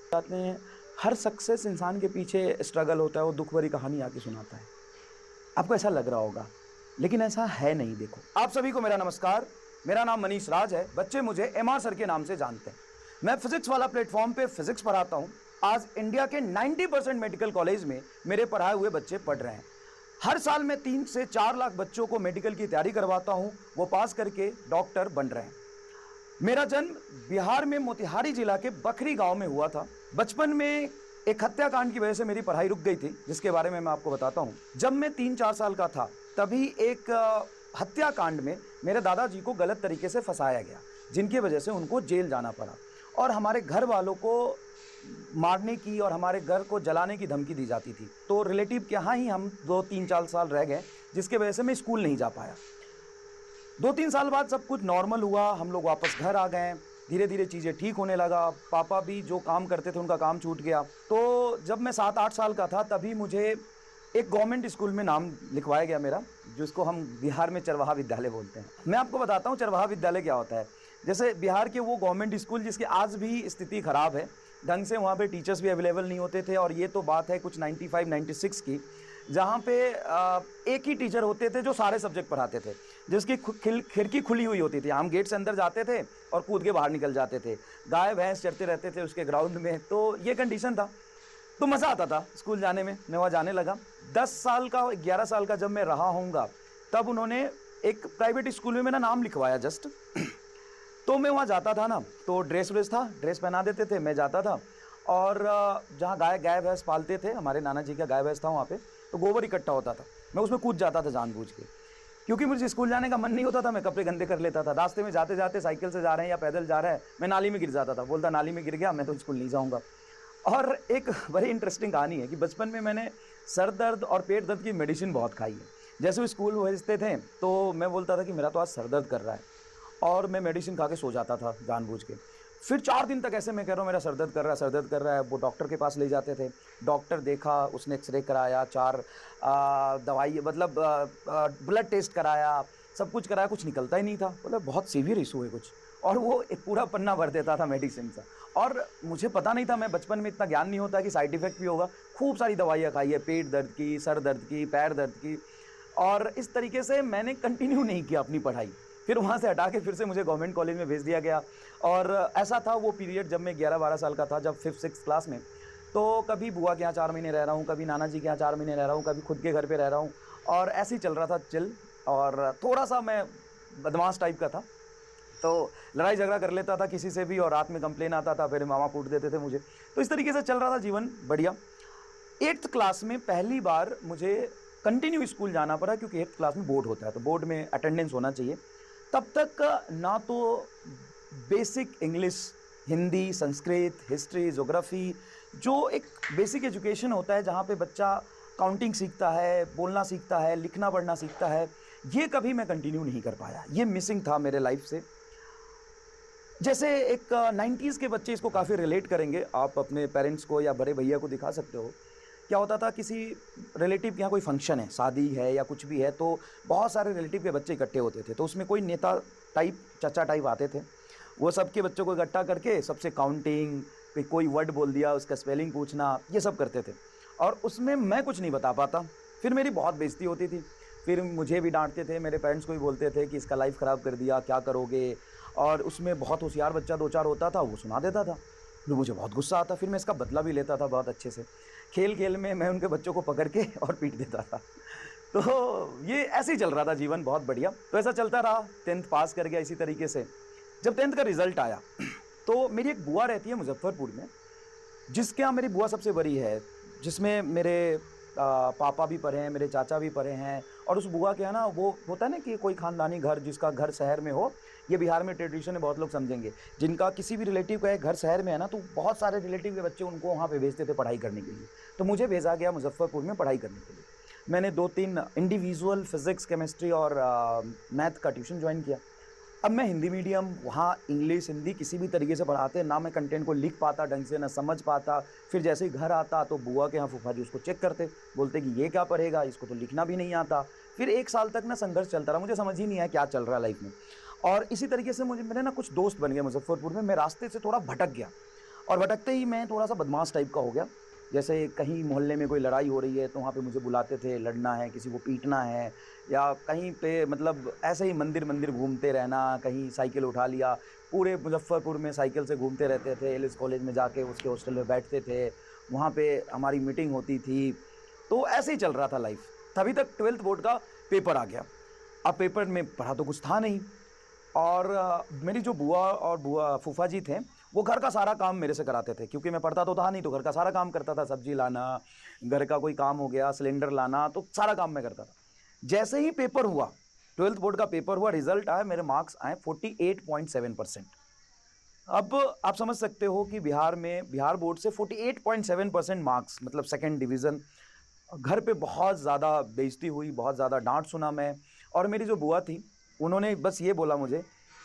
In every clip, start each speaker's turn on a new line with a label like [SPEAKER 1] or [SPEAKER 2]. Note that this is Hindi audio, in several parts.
[SPEAKER 1] जाते हैं, हर सक्सेस इंसान के पीछे स्ट्रगल होता है, वो दुःख भरी कहानी आके सुनाता है। आपको ऐसा लग रहा होगा, लेकिन ऐसा है नहीं देखो। आप सभी को मेरा नमस्कार, मेरा नाम मनीष राज है, बच्चे मुझे एमआर सर के नाम से जानते हैं। मैं फिजिक्स वाला प्लेटफॉर्म पे फिजिक्स पढ़ाता हूँ। आज इंडिया के 90% मेडिकल कॉलेज में मेरे पढ़ाए हुए बच्चे पढ़ रहे हैं। हर साल मैं 3 से 4 लाख बच्चों को मेडिकल की तैयारी करवाता हूँ, वो पास करके डॉक्टर बन रहे हैं। मेरा जन्म बिहार में मोतिहारी जिला के बखरी गांव में हुआ था। बचपन में एक हत्याकांड की वजह से मेरी पढ़ाई रुक गई थी, जिसके बारे में मैं आपको बताता हूं। जब मैं 3-4 साल का था, तभी एक हत्याकांड में मेरे दादाजी को गलत तरीके से फंसाया गया, जिनकी वजह से उनको जेल जाना पड़ा और हमारे घर वालों को मारने की और हमारे घर को जलाने की धमकी दी जाती थी। तो रिलेटिव के यहाँ ही हम 2-3-4 साल रह गए, जिसकी वजह से मैं स्कूल नहीं जा पाया। 2-3 साल बाद सब कुछ नॉर्मल हुआ, हम लोग वापस घर आ गए। धीरे धीरे चीज़ें ठीक होने लगा। पापा भी जो काम करते थे उनका काम छूट गया। तो जब मैं 7-8 साल का था, तभी मुझे एक गवर्नमेंट स्कूल में नाम लिखवाया गया मेरा, जिसको हम बिहार में चरवाहा विद्यालय बोलते हैं। मैं आपको बताता हूँ चरवाहा विद्यालय क्या होता है। जैसे बिहार के वो गवर्नमेंट स्कूल जिसकी आज भी स्थिति खराब है, ढंग से वहाँ पे टीचर्स भी अवेलेबल नहीं होते थे। और ये तो बात है कुछ 95-96 की, जहाँ पे एक ही टीचर होते थे जो सारे सब्जेक्ट पढ़ाते थे, जिसकी खिड़की खुली हुई होती थी। हम गेट से अंदर जाते थे और कूद के बाहर निकल जाते थे। गाय भैंस चरते रहते थे उसके ग्राउंड में। तो ये कंडीशन था, तो मज़ा आता था स्कूल जाने में। मैं वहाँ जाने लगा 10 साल का 11 साल का जब मैं रहा होऊंगा, तब उन्होंने एक प्राइवेट स्कूल में मेरा नाम लिखवाया जस्ट। तो मैं वहाँ जाता था ना, तो ड्रेस व्रेस था, ड्रेस पहना देते थे, मैं जाता था। और जहाँ गाय भैंस पालते थे, हमारे नाना जी का गाय भैंस था वहाँ पे, तो गोबर इकट्ठा होता था, मैं उसमें कूद जाता था जानबूझ के। क्योंकि मुझे स्कूल जाने का मन नहीं होता था, मैं कपड़े गंदे कर लेता था। रास्ते में जाते जाते साइकिल से जा रहे हैं या पैदल जा रहे हैं, मैं नाली में गिर जाता था। बोलता नाली में गिर गया, मैं तो स्कूल नहीं जाऊँगा। और एक बड़ी इंटरेस्टिंग कहानी है कि बचपन में मैंने सर दर्द और पेट दर्द की मेडिसिन बहुत खाई है। जैसे वो स्कूल भेजते थे, तो मैं बोलता था कि मेरा तो आज सर दर्द कर रहा है, और मैं मेडिसिन खा के सो जाता था जानबूझ के। फिर 4 दिन तक ऐसे मैं कह रहा हूँ मेरा सर दर्द कर रहा है, सर दर्द कर रहा है। वो डॉक्टर के पास ले जाते थे, डॉक्टर देखा, उसने एक्सरे कराया, 4 दवाई मतलब ब्लड टेस्ट कराया, सब कुछ कराया, कुछ निकलता ही नहीं था। मतलब बहुत सीवियर इशू है कुछ। और वो एक पूरा पन्ना भर देता था मेडिसिन का। और मुझे पता नहीं था, मैं बचपन में इतना ज्ञान नहीं होता कि साइड इफेक्ट भी होगा। खूब सारी दवाइयाँ खाई है, पेट दर्द की, सर दर्द की, पैर दर्द की। और इस तरीके से मैंने कंटिन्यू नहीं किया अपनी पढ़ाई। फिर वहाँ से हटा के फिर से मुझे गवर्नमेंट कॉलेज में भेज दिया गया। और ऐसा था वो पीरियड जब मैं 11-12 साल का था, जब 5th-6th क्लास में। तो कभी बुआ के यहाँ 4 महीने रह रहा हूँ, कभी नाना जी के यहाँ 4 महीने रह रहा हूँ, कभी खुद के घर पे रह रहा हूँ। और ऐसे ही चल रहा था चिल। और थोड़ा सा मैं बदमाश टाइप का था, तो लड़ाई झगड़ा कर लेता था किसी से भी, और रात में कंप्लेन आता था, फिर मामा कूट देते थे मुझे। तो इस तरीके से चल रहा था जीवन बढ़िया। 8th क्लास में पहली बार मुझे कंटिन्यू स्कूल जाना पड़ा, क्योंकि 8th क्लास में बोर्ड होता है, तो बोर्ड में अटेंडेंस होना चाहिए। तब तक ना तो basic English, Hindi, Sanskrit, history, geography, जो एक बेसिक एजुकेशन होता है जहाँ पे बच्चा काउंटिंग सीखता है, बोलना सीखता है, लिखना पढ़ना सीखता है, ये कभी मैं कंटिन्यू नहीं कर पाया। ये मिसिंग था मेरे लाइफ से। जैसे एक 90s के बच्चे इसको काफ़ी रिलेट करेंगे, आप अपने पेरेंट्स को या बड़े भैया को दिखा सकते हो। क्या होता था, किसी रिलेटिव के यहाँ कोई फंक्शन है, शादी है या कुछ भी है, तो बहुत सारे रिलेटिव के बच्चे इकट्ठे होते थे। तो उसमें कोई नेता टाइप, चाचा टाइप आते थे। वो सबके बच्चों को इकट्ठा करके सबसे काउंटिंग, कोई वर्ड बोल दिया उसका स्पेलिंग पूछना, ये सब करते थे। और उसमें मैं कुछ नहीं बता पाता, फिर मेरी बहुत बेइज्जती होती थी। फिर मुझे भी डांटते थे, मेरे पेरेंट्स को भी बोलते थे कि इसका लाइफ ख़राब कर दिया, क्या करोगे। और उसमें बहुत होशियार बच्चा 2-4 होता था, वो सुना देता था, फिर मुझे बहुत गुस्सा आता। फिर मैं इसका बदला भी लेता था बहुत अच्छे से। खेल खेल में मैं उनके बच्चों को पकड़ के और पीट देता था। तो ये ऐसे ही चल रहा था जीवन, बहुत बढ़िया। तो ऐसा चलता रहा, 10th पास कर गया इसी तरीके से। जब 10th का रिजल्ट आया, तो मेरी एक बुआ रहती है मुजफ्फरपुर में, जिसके यहाँ मेरी बुआ सबसे बड़ी है, जिसमें मेरे पापा भी पढ़े हैं, मेरे चाचा भी पढ़े हैं। और उस बुआ के यहाँ ना, वो होता है ना कि कोई ख़ानदानी घर, जिसका घर शहर में हो, ये बिहार में ट्रेडिशन है, बहुत लोग समझेंगे। जिनका किसी भी रिलेटिव का एक घर शहर में है ना, तो बहुत सारे रिलेटिव के बच्चे उनको वहाँ पे भेजते थे पढ़ाई करने के लिए। तो मुझे भेजा गया मुजफ्फरपुर में पढ़ाई करने के लिए। मैंने 2-3 इंडिविजुअल फिज़िक्स, केमिस्ट्री और मैथ का ट्यूशन ज्वाइन किया। अब मैं हिंदी मीडियम, वहाँ इंग्लिश हिंदी किसी भी तरीके से पढ़ाते, ना मैं कंटेंट को लिख पाता ढंग से, ना समझ पाता। फिर जैसे ही घर आता तो बुआ के यहाँ फूफा जी उसको चेक करते, बोलते कि ये क्या पढ़ेगा, इसको तो लिखना भी नहीं आता। फिर 1 साल तक ना संघर्ष चलता रहा, मुझे समझ ही नहीं आया क्या चल रहा है लाइफ में। और इसी तरीके से मुझे मेरे ना कुछ दोस्त बन गए मुजफ्फरपुर में। मैं रास्ते से थोड़ा भटक गया, और भटकते ही मैं थोड़ा सा बदमाश टाइप का हो गया। जैसे कहीं मोहल्ले में कोई लड़ाई हो रही है तो वहाँ पे मुझे बुलाते थे, लड़ना है, किसी को पीटना है, या कहीं पे मतलब ऐसे ही मंदिर-मंदिर घूमते रहना, कहीं साइकिल उठा लिया, पूरे मुज़फ्फ़रपुर में साइकिल से घूमते रहते थे, एलिस कॉलेज में जाके उसके हॉस्टल में बैठते थे, वहाँ पे हमारी मीटिंग होती थी। तो ऐसे ही चल रहा था लाइफ़। तभी तक 12th बोर्ड का पेपर आ गया। अब पेपर में पढ़ा तो कुछ था नहीं, और मेरी जो बुआ और फूफा जी थे, वो घर का सारा काम मेरे से कराते थे, क्योंकि मैं पढ़ता तो था नहीं, तो घर का सारा काम करता था, सब्जी लाना, घर का कोई काम हो गया, सिलेंडर लाना, तो सारा काम मैं करता था। जैसे ही पेपर हुआ, 12th बोर्ड का पेपर हुआ, रिजल्ट आया, मेरे मार्क्स आए 48.7%। अब आप समझ सकते हो कि बिहार बोर्ड से 48.7% मार्क्स, मतलब सेकंड डिवीज़न। घर पे बहुत ज़्यादा बेइज्जती हुई, बहुत ज़्यादा डाँट सुना मैं। और मेरी जो बुआ थी, उन्होंने बस ये बोला मुझे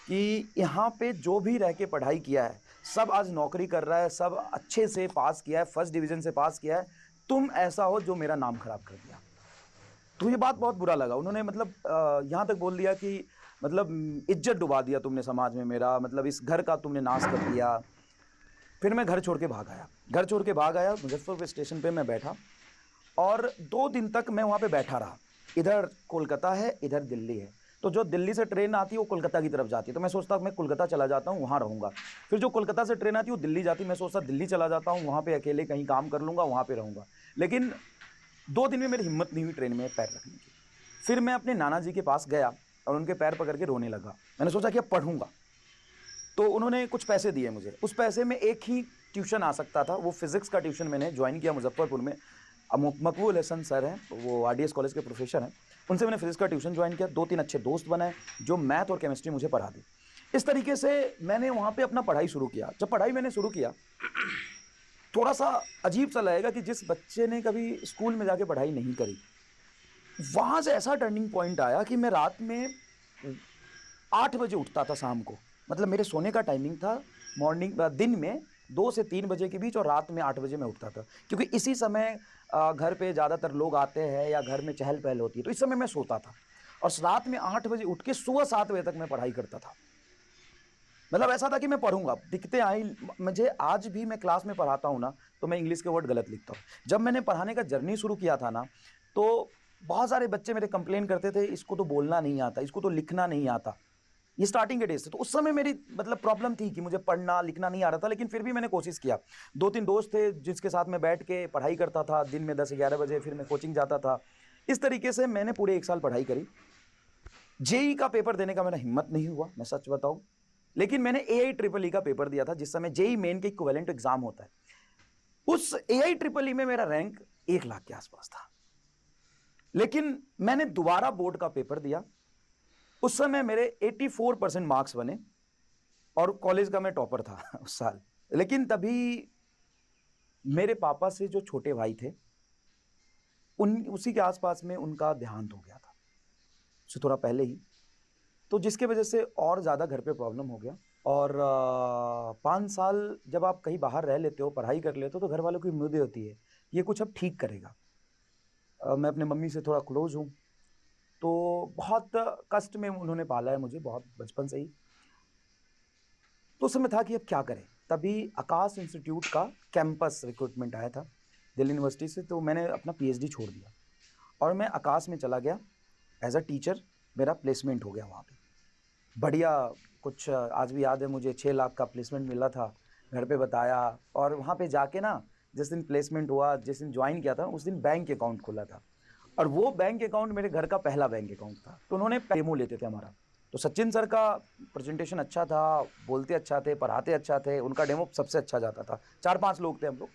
[SPEAKER 1] कि यहाँ पे जो भी रह के पढ़ाई किया है, सब आज नौकरी कर रहा है, सब अच्छे से पास किया है, फर्स्ट डिवीज़न से पास किया है, तुम ऐसा हो जो मेरा नाम खराब कर दिया। तो ये बात बहुत बुरा लगा। उन्होंने मतलब यहाँ तक बोल दिया कि मतलब इज़्ज़त डुबा दिया तुमने समाज में मेरा, मतलब इस घर का तुमने नाश कर दिया। फिर मैं घर छोड़ के भाग आया। घर छोड़ के भाग आया, मुज़फ्फरपुर स्टेशन पे मैं बैठा, और 2 दिन तक मैं वहाँ पे बैठा रहा। इधर कोलकाता है, इधर दिल्ली है। तो जो दिल्ली से ट्रेन आती है वो कोलकाता की तरफ जाती है, तो मैं सोचता मैं कोलकाता चला जाता हूँ, वहाँ रहूँगा। फिर जो कोलकाता से ट्रेन आती है वो दिल्ली जाती है, मैं सोचता दिल्ली चला जाता हूँ, वहाँ पे अकेले कहीं काम कर लूँगा, वहाँ पे रहूँगा। लेकिन 2 दिन में मेरी हिम्मत नहीं हुई ट्रेन में पैर रखने की। फिर मैं अपने नाना जी के पास गया और उनके पैर पकड़ के रोने लगा। मैंने सोचा कि अब पढ़ूँगा। तो उन्होंने कुछ पैसे दिए मुझे। उस पैसे में एक ही ट्यूशन आ सकता था, वो फिज़िक्स का ट्यूशन मैंने जॉइन किया मुज़फ्फरपुर में। मकबूल हसन सर हैं, वो आरडीएस कॉलेज के प्रोफ़ेसर हैं। उनसे मैंने फिज़िक्स का ट्यूशन जॉइन किया, 2-3 अच्छे दोस्त बनाए, जो मैथ और केमिस्ट्री मुझे पढ़ा दी। इस तरीके से मैंने वहाँ पे अपना पढ़ाई शुरू किया। जब पढ़ाई मैंने शुरू किया, थोड़ा-सा अजीब-सा लगेगा कि जिस बच्चे ने कभी स्कूल में जाके पढ़ाई नहीं करी, वहाँ से ऐसा टर्निंग पॉइंट आया कि मैं रात में 8 बजे उठता था शाम को। मतलब मेरे सोने का टाइमिंग था दिन में 2 से 3 बजे के बीच, और रात में 8 बजे मैं उठता था। क्योंकि इसी समय घर पे ज़्यादातर लोग आते हैं या घर में चहल-पहल होती है, तो इस समय मैं सोता था। और रात में 8 बजे उठ के सुबह 7 बजे तक मैं पढ़ाई करता था। मतलब ऐसा था कि मैं पढ़ूँगा, दिक्कतें आई। मुझे आज भी मैं क्लास में पढ़ाता हूँ ना, तो मैं इंग्लिश के वर्ड गलत लिखता हूँ। जब मैंने पढ़ाने का जर्नी शुरू किया था ना, तो बहुत सारे बच्चे मेरे कंप्लेन करते थे, इसको तो बोलना नहीं आता, इसको तो लिखना नहीं आता। ये स्टार्टिंग के डेज़ थे, तो उस समय मेरी मतलब प्रॉब्लम थी कि मुझे पढ़ना, लिखना नहीं आ रहा था, लेकिन फिर भी मैंने कोशिश किया। 2-3 दोस्त थे जिसके साथ मैं बैठ के पढ़ाई करता था, दिन में 10-11 बजे, फिर मैं कोचिंग जाता था। इस तरीके से मैंने पूरे 1 साल पढ़ाई करी। जेईई का पेपर देने का मेरा हिम्मत नहीं हुआ, मैं सच बताऊँ। लेकिन मैंने एआई ट्रिपल ई का पेपर दिया था, जिस समय जेईई मेन के इक्विवेलेंट एग्ज़ाम होता है। उस एआई ट्रिपल ई में मेरा रैंक 1 लाख के आस-पास था। लेकिन मैंने दोबारा बोर्ड का पेपर दिया। उस समय मेरे 84% मार्क्स बने, और कॉलेज का मैं टॉपर था उस साल। लेकिन तभी मेरे पापा से जो छोटे भाई थे, उसी के आस-पास में उनका देहांत हो गया था, उससे थोड़ा पहले ही। तो जिसकी वजह से और ज़्यादा घर पे प्रॉब्लम हो गया। और 5 साल जब आप कहीं बाहर रह लेते हो, पढ़ाई कर लेते हो, तो घर वालों की उम्मीदें होती है, ये कुछ अब ठीक करेगा। मैं अपने मम्मी से थोड़ा क्लोज़ हूँ, तो बहुत कष्ट में उन्होंने पाला है मुझे, बहुत बचपन से ही। तो उस समय था कि अब क्या करें? तभी आकाश इंस्टीट्यूट का कैंपस रिक्रूटमेंट आया था, दिल्ली यूनिवर्सिटी से, तो मैंने अपना पीएचडी छोड़ दिया और मैं आकाश में चला गया एज़ अ टीचर। मेरा प्लेसमेंट हो गया वहाँ पे। बढ़िया, कुछ आज भी याद है मुझे, 6 लाख का प्लेसमेंट मिला था, घर पे बताया। और वहाँ पे जाके ना, जिस दिन प्लेसमेंट हुआ, जिस दिन जॉइन किया था, उस दिन बैंक अकाउंट खोला था, और वो बैंक अकाउंट मेरे घर का पहला बैंक अकाउंट था। तो उन्होंने डेमो लेते थे हमारा। तो सचिन सर का प्रेजेंटेशन अच्छा था, बोलते अच्छा थे, पढ़ाते अच्छा थे, उनका डेमो सबसे अच्छा जाता था। 4-5 लोग थे हम लोग।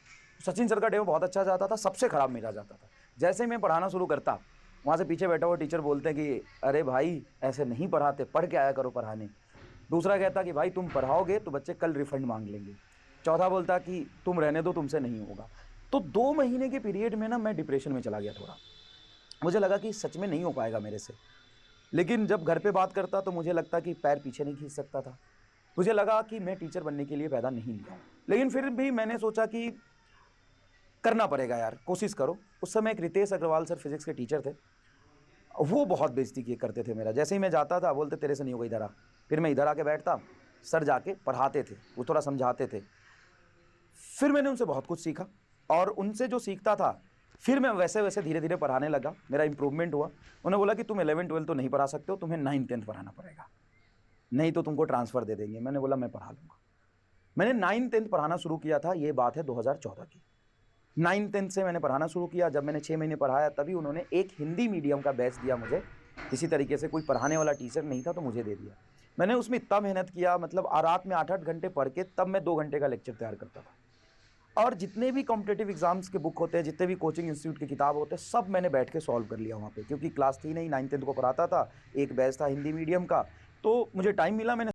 [SPEAKER 1] सचिन सर का डेमो बहुत अच्छा जाता था, सबसे खराब मेरा जाता था। जैसे ही मैं पढ़ाना शुरू करता, वहाँ से पीछे बैठा हुआ टीचर बोलते हैं कि अरे भाई, ऐसे नहीं पढ़ाते, पढ़ के आया करो पढ़ाने। दूसरा कहता कि भाई तुम पढ़ाओगे तो बच्चे कल रिफंड माँग लेंगे। चौथा बोलता कि तुम रहने दो, तुमसे नहीं होगा। तो 2 महीने के पीरियड में ना मैं डिप्रेशन में चला गया थोड़ा। मुझे लगा कि सच में नहीं हो पाएगा मेरे से। लेकिन जब घर पे बात करता तो मुझे लगता कि पैर पीछे नहीं खींच सकता था। मुझे लगा कि मैं टीचर बनने के लिए पैदा नहीं हुआ हूँ। लेकिन फिर भी मैंने सोचा कि करना पड़ेगा यार, कोशिश करो। उस समय एक रितेश अग्रवाल सर फिज़िक्स के टीचर थे। वो बहुत बेइज़्ज़ती किए करते थे मेरा। जैसे ही मैं जाता था, बोलते तेरे से नहीं होगा, इधर आ। फिर मैं इधर आके बैठता, सर जाके पढ़ाते थे, वो थोड़ा समझाते थे। फिर मैंने उनसे बहुत कुछ सीखा और उनसे जो सीखता था फिर मैं वैसे वैसे धीरे धीरे पढ़ाने लगा, मेरा इंप्रूवमेंट हुआ। उन्होंने बोला कि तुम 11-12 तो नहीं पढ़ा सकते हो, तुम्हें 9-10 पढ़ाना पड़ेगा, नहीं तो तुमको ट्रांसफ़र दे देंगे। मैंने बोला मैं पढ़ा लूँगा। मैंने 9-10 पढ़ाना शुरू किया था, ये बात है 2014 की। 9-10 से मैंने पढ़ाना शुरू किया। जब मैंने 6 महीने पढ़ाया तभी उन्होंने एक हिंदी मीडियम का बैच दिया मुझे। किसी तरीके से कोई पढ़ाने वाला टीचर नहीं था तो मुझे दे दिया। मैंने उसमें इतना मेहनत किया, मतलब रात में 8-8 घंटे पढ़ के तब मैं 2 घंटे का लेक्चर तैयार करता था। और जितने भी कॉम्पिटिटिव एग्जाम्स के बुक होते हैं, जितने भी कोचिंग इंस्टीट्यूट की किताब होते हैं, सब मैंने बैठ के सॉल्व कर लिया वहाँ पे, क्योंकि क्लास थी नहीं, 9-10 को पढ़ाता था, एक बैच था हिंदी मीडियम का। तो मुझे टाइम मिला, मैंने